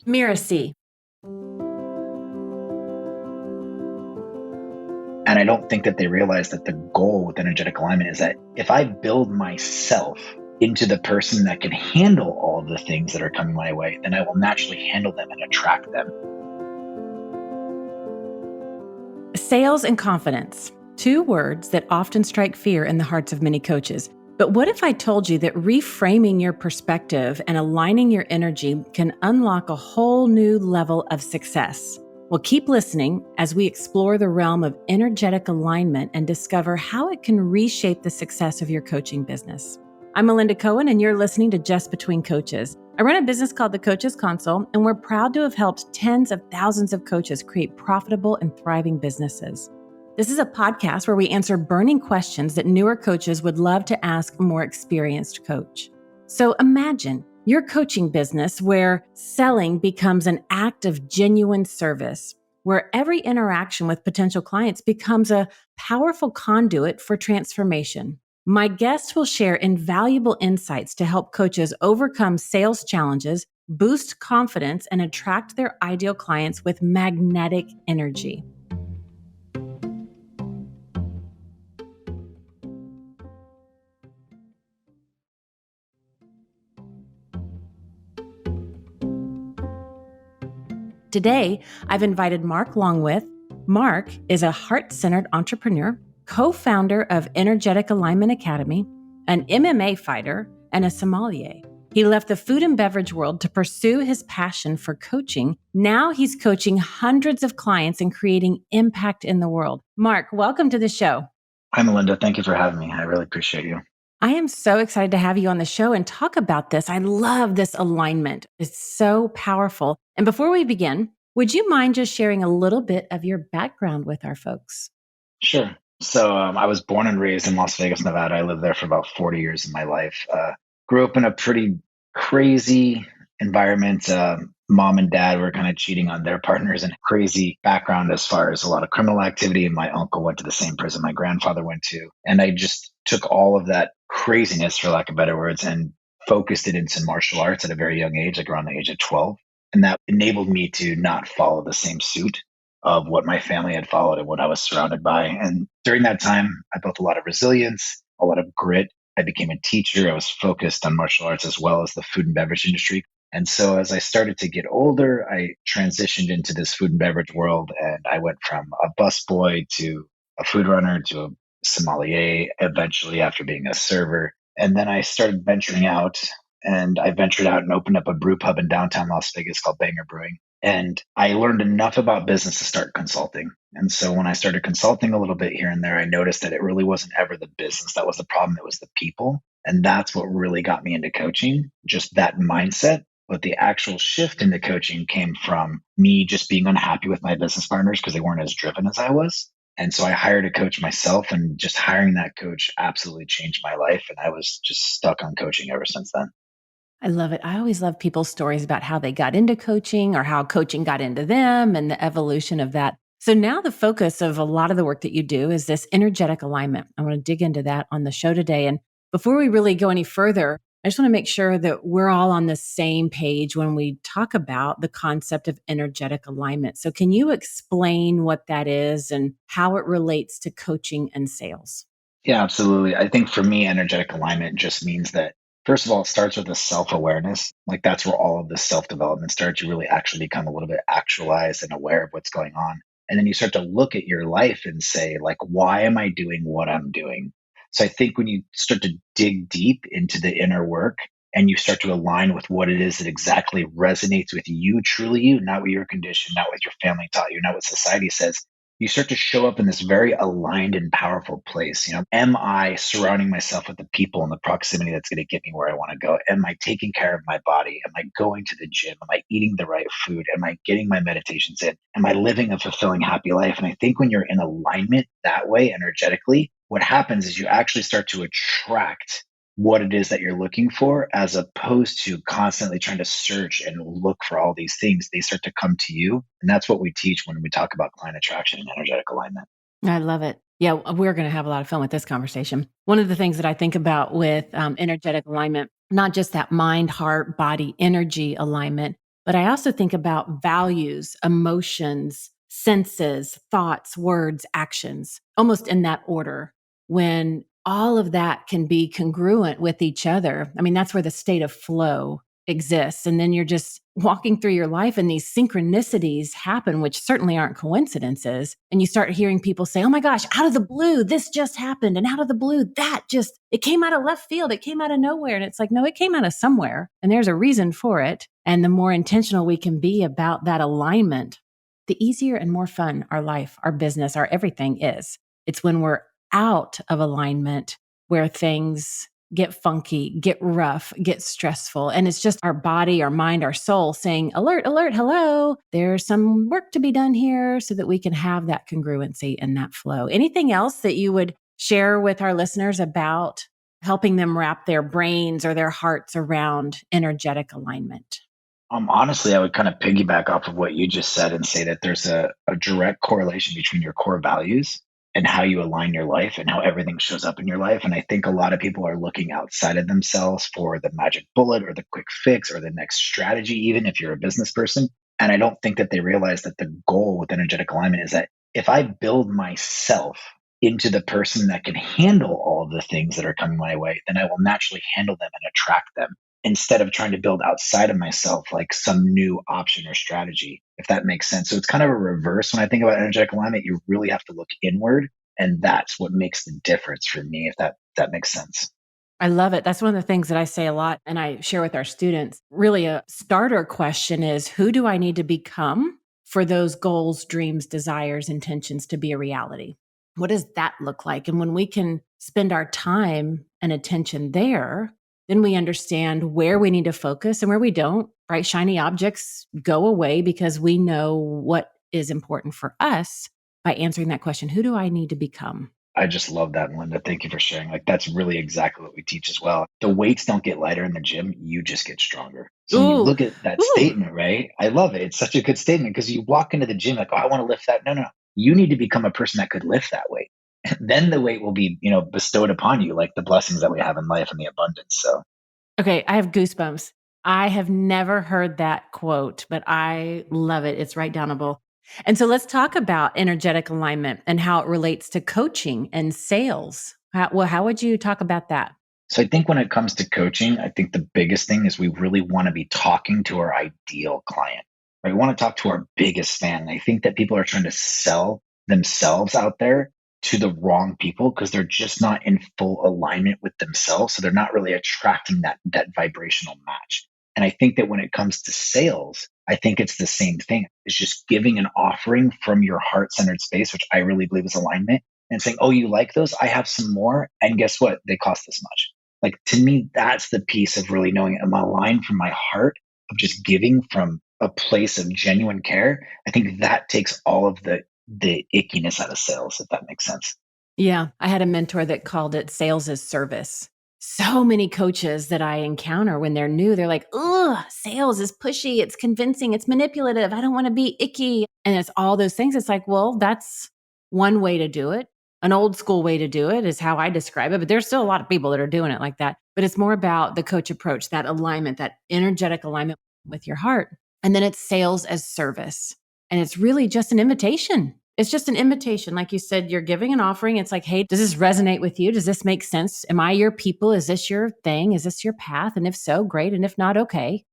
Mirasee. And I don't think that they realize that the goal with energetic alignment is that if I build myself into the person that can handle all of the things that are coming my way, then I will naturally handle them and attract them. Sales and confidence, two words that often strike fear in the hearts of many coaches. But what if I told you that reframing your perspective and aligning your energy can unlock a whole new level of success? Well, keep listening as we explore the realm of energetic alignment and discover how it can reshape the success of your coaching business. I'm Melinda Cohan, and you're listening to Just Between Coaches. I run a business called The Coaches Console, and we're proud to have helped tens of thousands of coaches create profitable and thriving businesses. This is a podcast where we answer burning questions that newer coaches would love to ask a more experienced coach. So imagine your coaching business where selling becomes an act of genuine service, where every interaction with potential clients becomes a powerful conduit for transformation. My guests will share invaluable insights to help coaches overcome sales challenges, boost confidence, and attract their ideal clients with magnetic energy. Today, I've invited Marc Longwith. Marc is a heart-centered entrepreneur, co-founder of Energetic Alignment Academy, an MMA fighter, and a sommelier. He left the food and beverage world to pursue his passion for coaching. Now he's coaching hundreds of clients and creating impact in the world. Marc, welcome to the show. Hi, Melinda. Thank you for having me. I really appreciate you. I am so excited to have you on the show and talk about this. I love this alignment. It's so powerful. And before we begin, would you mind just sharing a little bit of your background with our folks? Sure. So I was born and raised in Las Vegas, Nevada. I lived there for about 40 years of my life. Grew up in a pretty crazy environment. Mom and dad were kind of cheating on their partners and crazy background as far as a lot of criminal activity. And my uncle went to the same prison my grandfather went to. And I just took all of that craziness, for lack of better words, and focused it into martial arts at a very young age, like around the age of 12. And that enabled me to not follow the same suit of what my family had followed and what I was surrounded by. And during that time, I built a lot of resilience, a lot of grit. I became a teacher. I was focused on martial arts as well as the food and beverage industry. And so as I started to get older, I transitioned into this food and beverage world. And I went from a busboy to a food runner to a sommelier, eventually after being a server. And then I started venturing out, and I ventured out and opened up a brew pub in downtown Las Vegas called Banger Brewing. And I learned enough about business to start consulting. And so when I started consulting a little bit here and there, I noticed that it really wasn't ever the business that was the problem, it was the people. And that's what really got me into coaching, just that mindset. But the actual shift into coaching came from me just being unhappy with my business partners because they weren't as driven as I was. And so I hired a coach myself, and just hiring that coach absolutely changed my life. And I was just stuck on coaching ever since then. I love it. I always love people's stories about how they got into coaching or how coaching got into them and the evolution of that. So now the focus of a lot of the work that you do is this energetic alignment. I want to dig into that on the show today. And before we really go any further, I just want to make sure that we're all on the same page when we talk about the concept of energetic alignment. So can you explain what that is and how it relates to coaching and sales? Yeah, absolutely. I think for me, energetic alignment just means that, first of all, it starts with a self awareness. Like that's where all of the self development starts. You really actually become a little bit actualized and aware of what's going on. And then you start to look at your life and say, like, why am I doing what I'm doing? So I think when you start to dig deep into the inner work and you start to align with what it is that exactly resonates with you, truly you, not what your condition, not what your family taught you, not what society says, you start to show up in this very aligned and powerful place. Am I surrounding myself with the people and the proximity that's going to get me where I want to go? Am I taking care of my body? Am I going to the gym? Am I eating the right food? Am I getting my meditations in? Am I living a fulfilling, happy life? And I think when you're in alignment that way energetically, what happens is you actually start to attract what it is that you're looking for, as opposed to constantly trying to search and look for all these things. They start to come to you. And that's what we teach when we talk about client attraction and energetic alignment. I love it. Yeah, we're going to have a lot of fun with this conversation. One of the things that I think about with energetic alignment, not just that mind, heart, body, energy alignment, But I also think about values, emotions, senses, thoughts, words, actions, almost in that order. When all of that can be congruent with each other, I mean, that's where the state of flow exists. And then you're just walking through your life and these synchronicities happen, which certainly aren't coincidences. And you start hearing people say, oh my gosh, out of the blue, this just happened. And out of the blue, it came out of left field. It came out of nowhere. And it's like, no, it came out of somewhere. And there's a reason for it. And the more intentional we can be about that alignment, the easier and more fun our life, our business, our everything is. It's when we're out of alignment where things get funky, get rough, get stressful. And it's just our body, our mind, our soul saying, alert, alert, hello, there's some work to be done here so that we can have that congruency and that flow. Anything else that you would share with our listeners about helping them wrap their brains or their hearts around energetic alignment? Honestly, I would kind of piggyback off of what you just said and say that there's a direct correlation between your core values and how you align your life and how everything shows up in your life. And I think a lot of people are looking outside of themselves for the magic bullet or the quick fix or the next strategy, even if you're a business person. And I don't think that they realize that the goal with energetic alignment is that if I build myself into the person that can handle all of the things that are coming my way, then I will naturally handle them and attract them instead of trying to build outside of myself like some new option or strategy, if that makes sense. So it's kind of a reverse. When I think about energetic alignment, you really have to look inward. And that's what makes the difference for me, if that makes sense. I love it. That's one of the things that I say a lot and I share with our students. Really, a starter question is, who do I need to become for those goals, dreams, desires, intentions to be a reality? What does that look like? And when we can spend our time and attention there, then we understand where we need to focus and where we don't. Bright, shiny objects go away because we know what is important for us by answering that question. Who do I need to become? I just love that, Melinda. Thank you for sharing. Like, that's really exactly what we teach as well. The weights don't get lighter in the gym, you just get stronger. So when you Ooh, look at that ooh. statement, right? I love it. It's such a good statement because you walk into the gym like, oh, I want to lift that. No, no, no. You need to become a person that could lift that weight. Then the weight will be, bestowed upon you, like the blessings that we have in life and the abundance. So Okay, I have goosebumps. I have never heard that quote, but I love it. It's right downable. And so let's talk about energetic alignment and how it relates to coaching and sales. How would you talk about that? So I think when it comes to coaching, I think the biggest thing is we really want to be talking to our ideal client, right? We want to talk to our biggest fan. And I think that people are trying to sell themselves out there to the wrong people because they're just not in full alignment with themselves. So they're not really attracting that vibrational match. And I think that when it comes to sales, I think it's the same thing. It's just giving an offering from your heart-centered space, which I really believe is alignment, and saying, oh, you like those? I have some more. And guess what? They cost this much. Like, to me, that's the piece of really knowing I'm aligned from my heart of just giving from a place of genuine care. I think that takes all of the ickiness out of sales, if that makes sense. Yeah, I had a mentor that called it sales as service. So many coaches that I encounter when they're new, they're like, ugh, sales is pushy, it's convincing, it's manipulative. I don't want to be icky. And it's all those things. It's like, well, that's one way to do it. An old school way to do it is how I describe it. But there's still a lot of people that are doing it like that. But it's more about the coach approach, that alignment, that energetic alignment with your heart. And then it's sales as service. And it's really just an invitation. It's just an invitation. Like you said, you're giving an offering. It's like, hey, does this resonate with you? Does this make sense? Am I your people? Is this your thing? Is this your path? And if so, great. And if not, okay.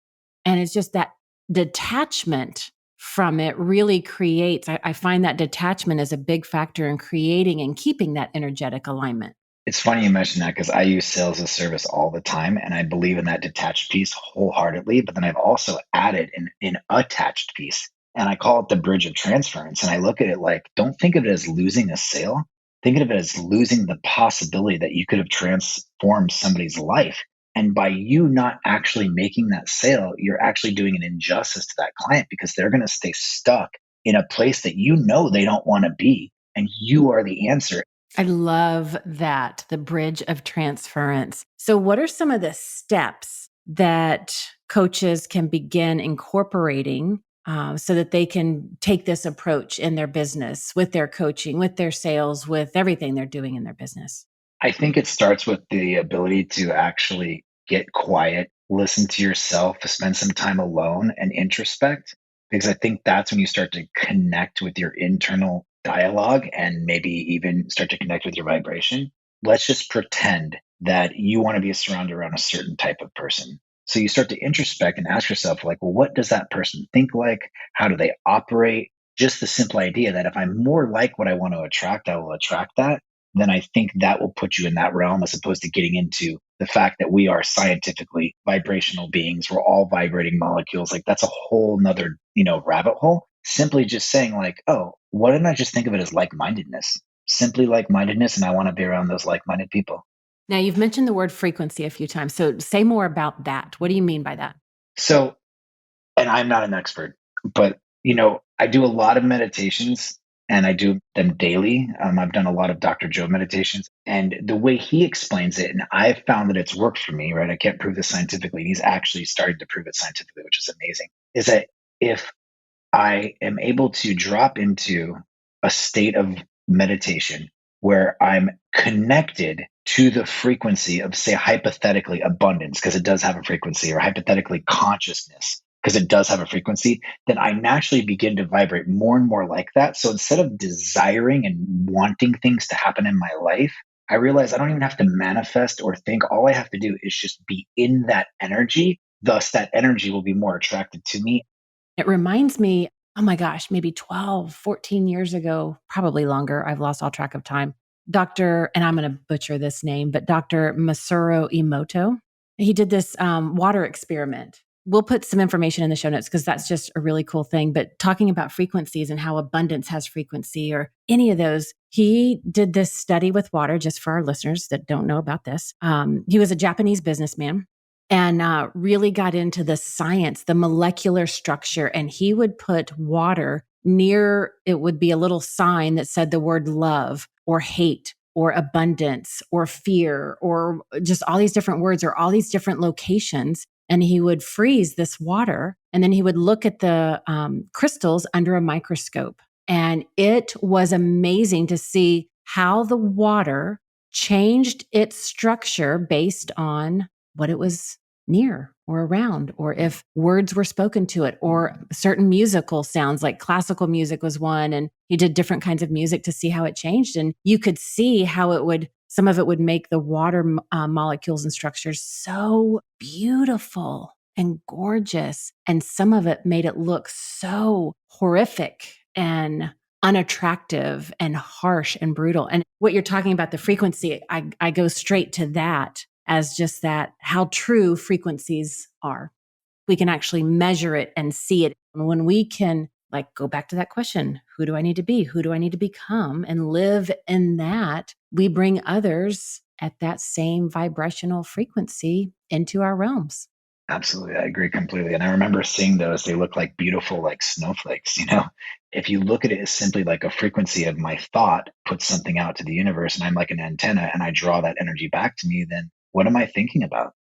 And it's just that detachment from it really creates, I find that detachment is a big factor in creating and keeping that energetic alignment. It's funny you mentioned that because I use sales as service all the time. And I believe in that detached piece wholeheartedly. But then I've also added an attached piece. And I call it the bridge of transference. And I look at it like, don't think of it as losing a sale. Think of it as losing the possibility that you could have transformed somebody's life. And by you not actually making that sale, you're actually doing an injustice to that client because they're going to stay stuck in a place that they don't want to be. And you are the answer. I love that, the bridge of transference. So, what are some of the steps that coaches can begin incorporating so that they can take this approach in their business, with their coaching, with their sales, with everything they're doing in their business? I think it starts with the ability to actually get quiet listen to yourself, spend some time alone and introspect, because I think that's when you start to connect with your internal dialogue and maybe even start to connect with your vibration. Let's just pretend that you want to be surrounded around a certain type of person. So you start to introspect and ask yourself, like, well, what does that person think like? How do they operate? Just the simple idea that if I'm more like what I want to attract, I will attract that. Then I think that will put you in that realm, as opposed to getting into the fact that we are scientifically vibrational beings. We're all vibrating molecules. Like, that's a whole nother, rabbit hole. Simply just saying, like, oh, why didn't I just think of it as like-mindedness? Simply like-mindedness, and I want to be around those like-minded people. Now, you've mentioned the word frequency a few times. So say more about that. What do you mean by that? So, and I'm not an expert, but I do a lot of meditations and I do them daily. I've done a lot of Dr. Joe meditations, and the way he explains it, and I've found that it's worked for me, right? I can't prove this scientifically. He's actually started to prove it scientifically, which is amazing. Is that if I am able to drop into a state of meditation where I'm connected to the frequency of, say, hypothetically abundance, because it does have a frequency, or hypothetically consciousness, because it does have a frequency, then I naturally begin to vibrate more and more like that. So instead of desiring and wanting things to happen in my life, I realize I don't even have to manifest or think. All I have to do is just be in that energy. Thus, that energy will be more attracted to me. It reminds me, oh my gosh, maybe 12, 14 years ago, probably longer. I've lost all track of time. Dr. And I'm going to butcher this name, but Dr. Masaru Emoto, he did this water experiment. We'll put some information in the show notes because that's just a really cool thing. But talking about frequencies and how abundance has frequency or any of those, he did this study with water, just for our listeners that don't know about this. He was a Japanese businessman and really got into the science, the molecular structure. And he would put water near, it would be a little sign that said the word love or hate or abundance or fear or just all these different words or all these different locations. And he would freeze this water. And then he would look at the crystals under a microscope. And it was amazing to see how the water changed its structure based on what it was near or around, or if words were spoken to it, or certain musical sounds, like classical music was one. And he did different kinds of music to see how it changed. And you could see how some of it would make the water molecules and structures so beautiful and gorgeous. And some of it made it look so horrific and unattractive and harsh and brutal. And what you're talking about, the frequency, I go straight to that as just that, how true frequencies are. We can actually measure it and see it. And when we can go back to that question, who do I need to be? Who do I need to become? And live in that, we bring others at that same vibrational frequency into our realms. Absolutely. I agree completely. And I remember seeing those, they look like beautiful, like snowflakes. If you look at it as simply like a frequency of my thought puts something out to the universe, and I'm like an antenna and I draw that energy back to me, then what am I thinking about?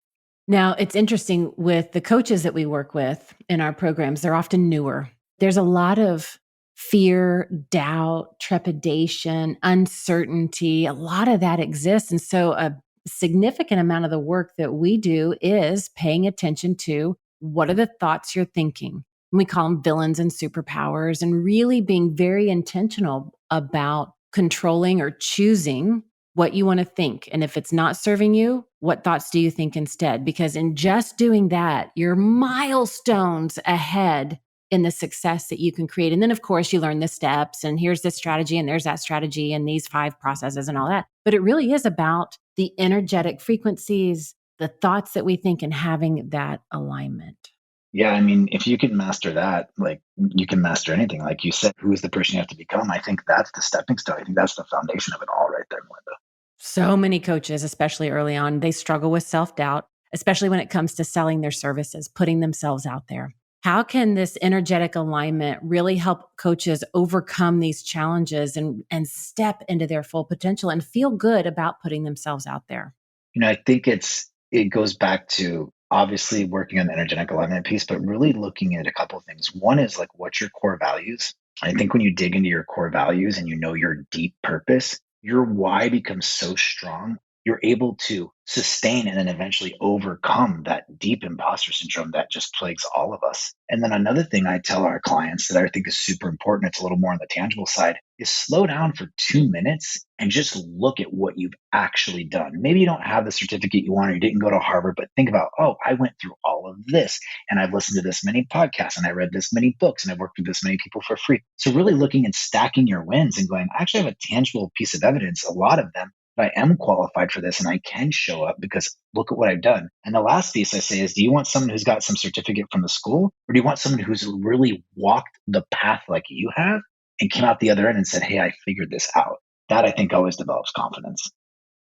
Now, it's interesting with the coaches that we work with in our programs, they're often newer. There's a lot of fear, doubt, trepidation, uncertainty. A lot of that exists. And so a significant amount of the work that we do is paying attention to what are the thoughts you're thinking. And we call them villains and superpowers, and really being very intentional about controlling or choosing what you want to think. And if it's not serving you, what thoughts do you think instead? Because in just doing that, you're milestones ahead in the success that you can create. And then, of course, you learn the steps, and here's this strategy, and there's that strategy, and these 5 processes and all that. But it really is about the energetic frequencies, the thoughts that we think, and having that alignment. Yeah, I mean, if you can master that, like, you can master anything. Like you said, who is the person you have to become? I think that's the stepping stone. I think that's the foundation of it all right there, Melinda. So many coaches, especially early on, they struggle with self-doubt, especially when it comes to selling their services, putting themselves out there. How can this energetic alignment really help coaches overcome these challenges and step into their full potential and feel good about putting themselves out there? I think it goes back to obviously working on the energetic alignment piece, but really looking at a couple of things. One is like, what's your core values? I think when you dig into your core values and your deep purpose, your why becomes so strong. you're able to sustain and then eventually overcome that deep imposter syndrome that just plagues all of us. And then another thing I tell our clients that I think is super important, it's a little more on the tangible side, is slow down for 2 minutes and just look at what you've actually done. Maybe you don't have the certificate you want or you didn't go to Harvard, but think about, oh, I went through all of this and I've listened to this many podcasts and I read this many books and I've worked with this many people for free. So really looking and stacking your wins and going, I actually have a tangible piece of evidence, a lot of them, that I am qualified for this and I can show up because look at what I've done. And the last piece I say is, do you want someone who's got some certificate from the school, or do you want someone who's really walked the path like you have and came out the other end and said, hey, I figured this out? That I think always develops confidence.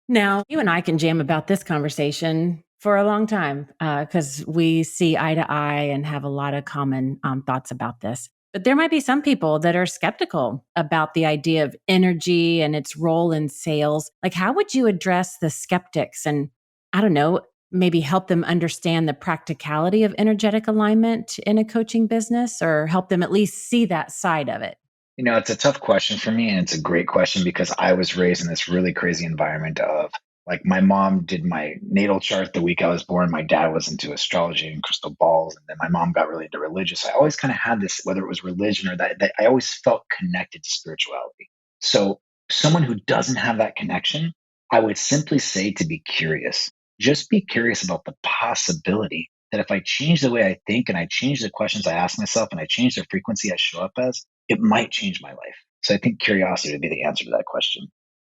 Now, you and I can jam about this conversation for a long time because we see eye to eye and have a lot of common thoughts about this. But there might be some people that are skeptical about the idea of energy and its role in sales. Like, how would you address the skeptics and, I don't know, maybe help them understand the practicality of energetic alignment in a coaching business, or help them at least see that side of it? It's a tough question for me, and it's a great question because I was raised in this really crazy environment of, like, my mom did my natal chart the week I was born. My dad was into astrology and crystal balls, and then my mom got really into religious. I always kind of had this, whether it was religion or that I always felt connected to spirituality. So someone who doesn't have that connection, I would simply say to be curious. Just be curious about the possibility that if I change the way I think and I change the questions I ask myself and I change the frequency I show up as, it might change my life. So I think curiosity would be the answer to that question.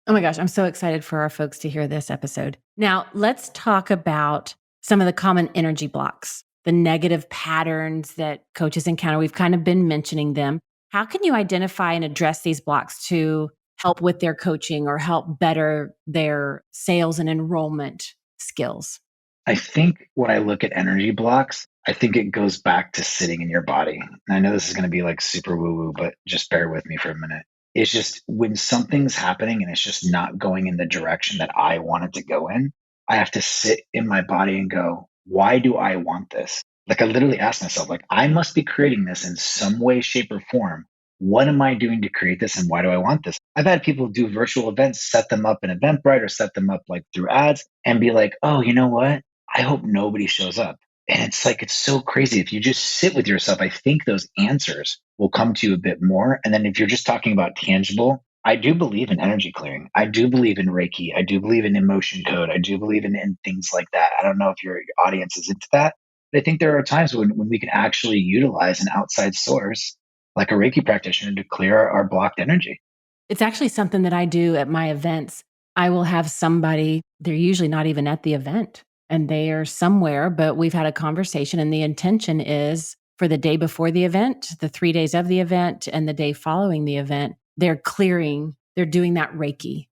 Oh my gosh, I'm so excited for our folks to hear this episode. Now, let's talk about some of the common energy blocks, the negative patterns that coaches encounter. We've kind of been mentioning them. How can you identify and address these blocks to help with their coaching or help better their sales and enrollment skills? I think when I look at energy blocks, I think it goes back to sitting in your body. And I know this is going to be like super woo woo, but just bear with me for a minute. It's just when something's happening and it's just not going in the direction that I want it to go in, I have to sit in my body and go, why do I want this? Like, I literally ask myself, like, I must be creating this in some way, shape, or form. What am I doing to create this and why do I want this? I've had people do virtual events, set them up in Eventbrite or set them up like through ads and be like, oh, you know what? I hope nobody shows up. And it's like, it's so crazy. If you just sit with yourself, I think those answers will come to you a bit more. And then if you're just talking about tangible, I do believe in energy clearing. I do believe in Reiki. I do believe in emotion code. I do believe in things like that. I don't know if your audience is into that, but I think there are times when we can actually utilize an outside source like a Reiki practitioner to clear our blocked energy. It's actually something that I do at my events. I will have somebody, they're usually not even at the event and they are somewhere, but we've had a conversation and the intention is for the day before the event, the 3 days of the event, and the day following the event, they're clearing, they're doing that Reiki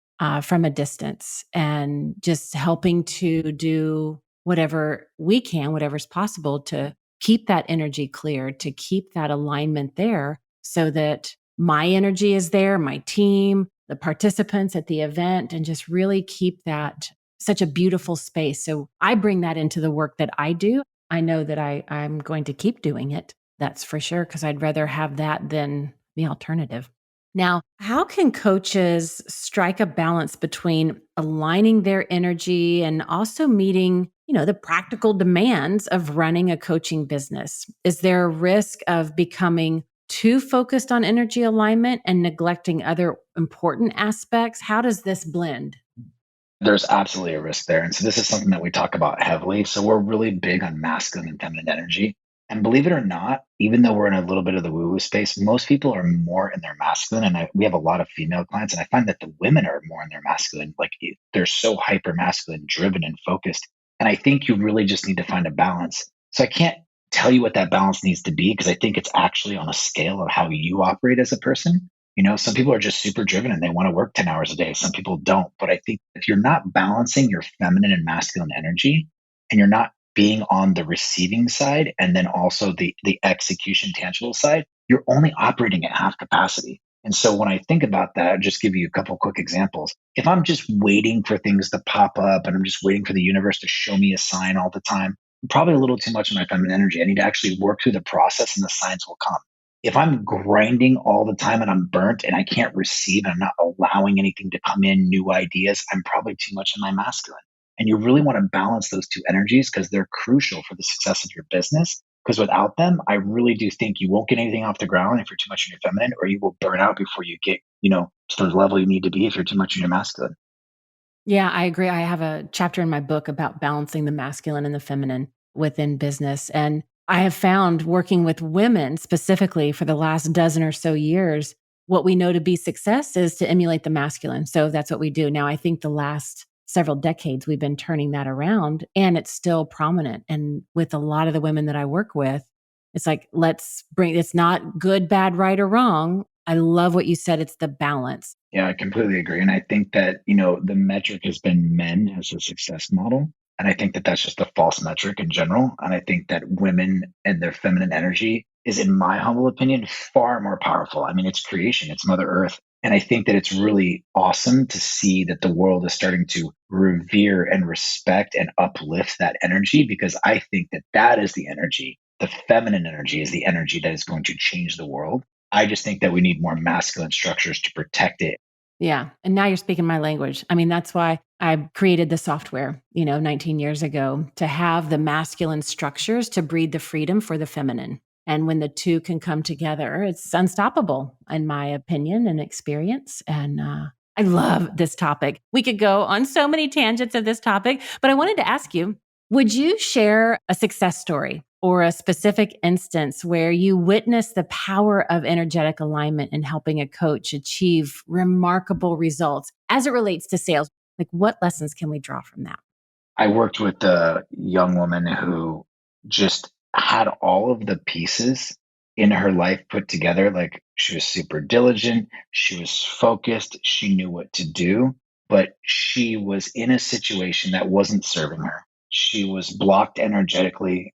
from a distance and just helping to do whatever we can, whatever's possible to keep that energy clear, to keep that alignment there so that my energy is there, my team, the participants at the event, and just really keep that such a beautiful space. So I bring that into the work that I do. I know that I'm going to keep doing it. That's for sure, because I'd rather have that than the alternative. Now, how can coaches strike a balance between aligning their energy and also meeting, the practical demands of running a coaching business? Is there a risk of becoming too focused on energy alignment and neglecting other important aspects? How does this blend? There's absolutely a risk there. And so this is something that we talk about heavily. So we're really big on masculine and feminine energy. And believe it or not, even though we're in a little bit of the woo-woo space, most people are more in their masculine. And we have a lot of female clients, and I find that the women are more in their masculine. Like, they're so hyper masculine, driven and focused. And I think you really just need to find a balance. So I can't tell you what that balance needs to be because I think it's actually on a scale of how you operate as a person. Some people are just super driven and they want to work 10 hours a day. Some people don't. But I think if you're not balancing your feminine and masculine energy and you're not being on the receiving side and then also the execution tangible side, you're only operating at half capacity. And so when I think about that, I'll just give you a couple quick examples. If I'm just waiting for things to pop up and I'm just waiting for the universe to show me a sign all the time, I'm probably a little too much of my feminine energy. I need to actually work through the process and the signs will come. If I'm grinding all the time and I'm burnt and I can't receive and I'm not allowing anything to come in, new ideas, I'm probably too much in my masculine. And you really want to balance those two energies because they're crucial for the success of your business. Because without them, I really do think you won't get anything off the ground if you're too much in your feminine, or you will burn out before you get, to the level you need to be if you're too much in your masculine. Yeah, I agree. I have a chapter in my book about balancing the masculine and the feminine within business. And I have found working with women specifically for the last dozen or so years, what we know to be success is to emulate the masculine. So that's what we do. Now, I think the last several decades, we've been turning that around and it's still prominent. And with a lot of the women that I work with, it's like, it's not good, bad, right, or wrong. I love what you said. It's the balance. Yeah, I completely agree. And I think that, the metric has been men as a success model. And I think that that's just a false metric in general. And I think that women and their feminine energy is, in my humble opinion, far more powerful. I mean, it's creation, it's Mother Earth. And I think that it's really awesome to see that the world is starting to revere and respect and uplift that energy, because I think that that is the energy. The feminine energy is the energy that is going to change the world. I just think that we need more masculine structures to protect it. Yeah. And now you're speaking my language. I mean, that's why I created the software, 19 years ago, to have the masculine structures to breed the freedom for the feminine. And when the two can come together, it's unstoppable, in my opinion and experience. And I love this topic. We could go on so many tangents of this topic, but I wanted to ask you, would you share a success story or a specific instance where you witnessed the power of energetic alignment in helping a coach achieve remarkable results as it relates to sales? Like, what lessons can we draw from that? I worked with a young woman who just had all of the pieces in her life put together. Like, she was super diligent, she was focused, she knew what to do, but she was in a situation that wasn't serving her. She was blocked energetically.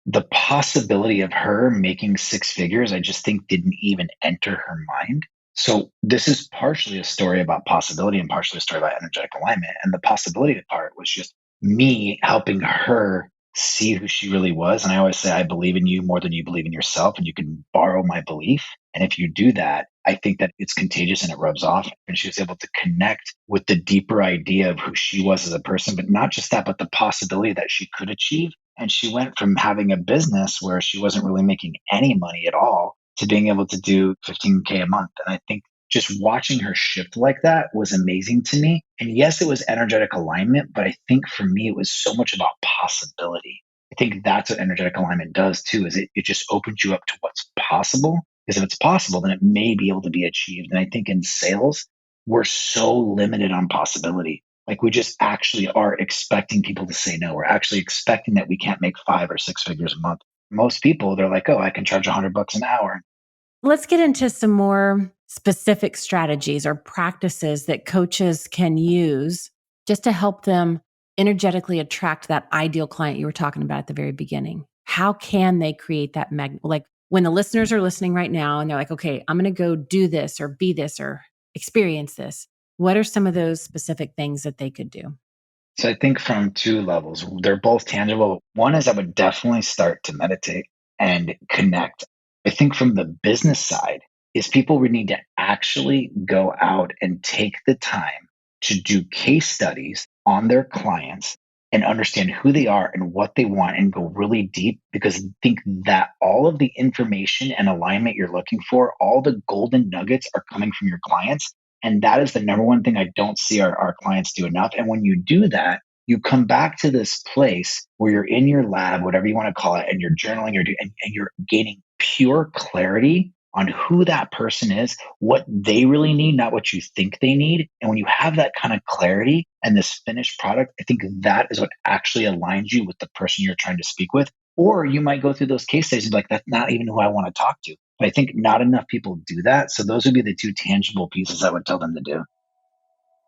The possibility of her making six figures, I just think didn't even enter her mind. So this is partially a story about possibility and partially a story about energetic alignment. And the possibility part was just me helping her see who she really was. And I always say, I believe in you more than you believe in yourself, and you can borrow my belief. And if you do that, I think that it's contagious and it rubs off. And she was able to connect with the deeper idea of who she was as a person, but not just that, but the possibility that she could achieve. And she went from having a business where she wasn't really making any money at all to being able to do 15K a month. And I think just watching her shift like that was amazing to me. And yes, it was energetic alignment, but I think for me, it was so much about possibility. I think that's what energetic alignment does too, is it just opens you up to what's possible. Because if it's possible, then it may be able to be achieved. And I think in sales, we're so limited on possibility. Like, we just actually are expecting people to say no. We're actually expecting that we can't make 5 or 6 figures a month. Most people, they're like, oh, I can charge $100 an hour. Let's get into some more specific strategies or practices that coaches can use just to help them energetically attract that ideal client you were talking about at the very beginning. How can they create that like when the listeners are listening right now and they're like, okay, I'm going to go do this or be this or experience this. What are some of those specific things that they could do? So I think from two levels, they're both tangible. One is I would definitely start to meditate and connect. I think from the business side is people would need to actually go out and take the time to do case studies on their clients and understand who they are and what they want and go really deep, because I think that all of the information and alignment you're looking for, all the golden nuggets are coming from your clients. And that is the number one thing I don't see our clients do enough. And when you do that, you come back to this place where you're in your lab, whatever you want to call it, and you're journaling, and you're gaining pure clarity on who that person is, what they really need, not what you think they need. And when you have that kind of clarity and this finished product, I think that is what actually aligns you with the person you're trying to speak with. Or you might go through those case studies and be like, that's not even who I want to talk to. But I think not enough people do that. So those would be the two tangible pieces I would tell them to do.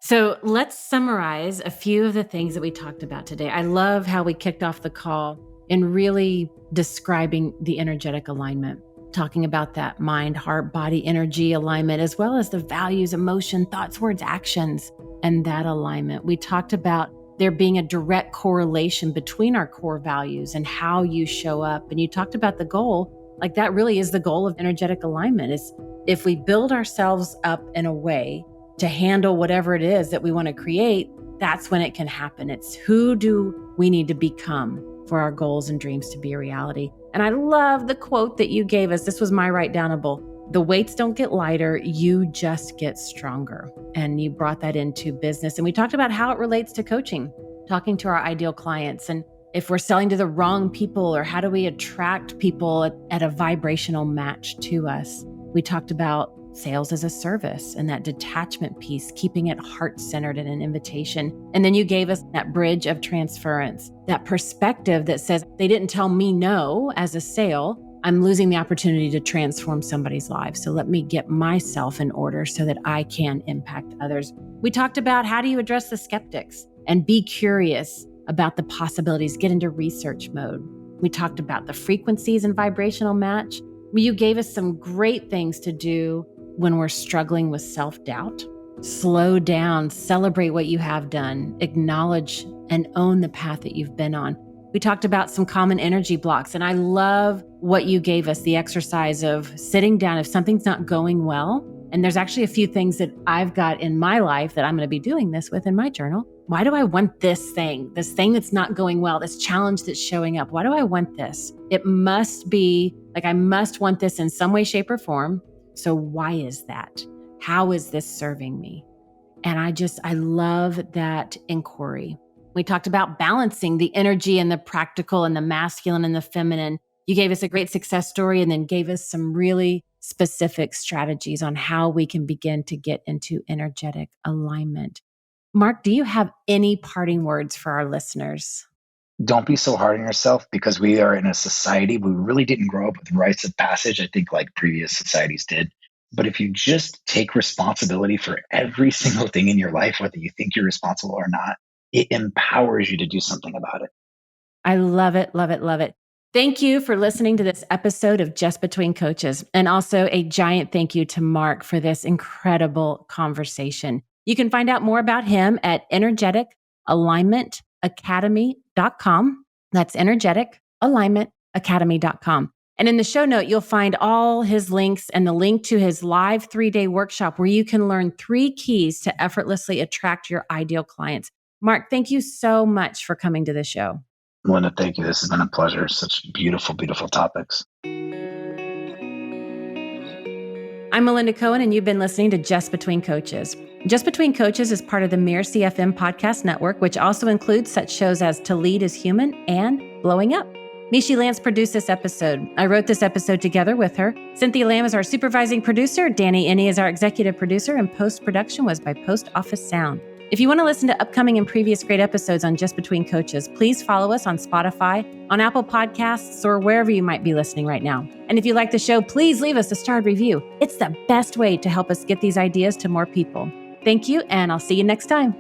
So let's summarize a few of the things that we talked about today. I love how we kicked off the call in really describing the energetic alignment, talking about that mind, heart, body, energy alignment, as well as the values, emotion, thoughts, words, actions, and that alignment. We talked about there being a direct correlation between our core values and how you show up. And you talked about the goal Like that really is the goal of energetic alignment, is if we build ourselves up in a way to handle whatever it is that we want to create, that's when it can happen. It's who do we need to become for our goals and dreams to be a reality. And I love the quote that you gave us. This was my write downable. The weights don't get lighter, you just get stronger. And you brought that into business. And we talked about how it relates to coaching, talking to our ideal clients, and if we're selling to the wrong people, or how do we attract people at a vibrational match to us. We talked about sales as a service and that detachment piece, keeping it heart-centered and an invitation. And then you gave us that bridge of transference, that perspective that says, they didn't tell me no as a sale. I'm losing the opportunity to transform somebody's life. So let me get myself in order so that I can impact others. We talked about how do you address the skeptics and be curious about the possibilities, get into research mode. We talked about the frequencies and vibrational match. You gave us some great things to do when we're struggling with self-doubt. Slow down, celebrate what you have done, acknowledge and own the path that you've been on. We talked about some common energy blocks, and I love what you gave us, the exercise of sitting down if something's not going well. And there's actually a few things that I've got in my life that I'm going to be doing this with in my journal. Why do I want this thing that's not going well, this challenge that's showing up? Why do I want this? It must be like, I must want this in some way, shape, or form. So why is that? How is this serving me? And I love that inquiry. We talked about balancing the energy and the practical and the masculine and the feminine. You gave us a great success story and then gave us some really specific strategies on how we can begin to get into energetic alignment. Marc, do you have any parting words for our listeners? Don't be so hard on yourself, because we are in a society, we really didn't grow up with rites of passage, I think, like previous societies did. But if you just take responsibility for every single thing in your life, whether you think you're responsible or not, it empowers you to do something about it. I love it, love it, love it. Thank you for listening to this episode of Just Between Coaches. And also a giant thank you to Marc for this incredible conversation. You can find out more about him at energeticalignmentacademy.com. That's energeticalignmentacademy.com. And in the show note, you'll find all his links and the link to his live 3-day workshop where you can learn 3 keys to effortlessly attract your ideal clients. Marc, thank you so much for coming to the show. Melinda, thank you. This has been a pleasure. Such beautiful, beautiful topics. I'm Melinda Cohan, and you've been listening to Just Between Coaches. Just Between Coaches is part of the Mirasee FM podcast network, which also includes such shows as To Lead is Human and Blowing Up. Michi Lantz produced this episode. I wrote this episode together with her. Cynthia Lamb is our supervising producer. Danny Inney is our executive producer, and post-production was by Post Office Sound. If you want to listen to upcoming and previous great episodes on Just Between Coaches, please follow us on Spotify, on Apple Podcasts, or wherever you might be listening right now. And if you like the show, please leave us a starred review. It's the best way to help us get these ideas to more people. Thank you, and I'll see you next time.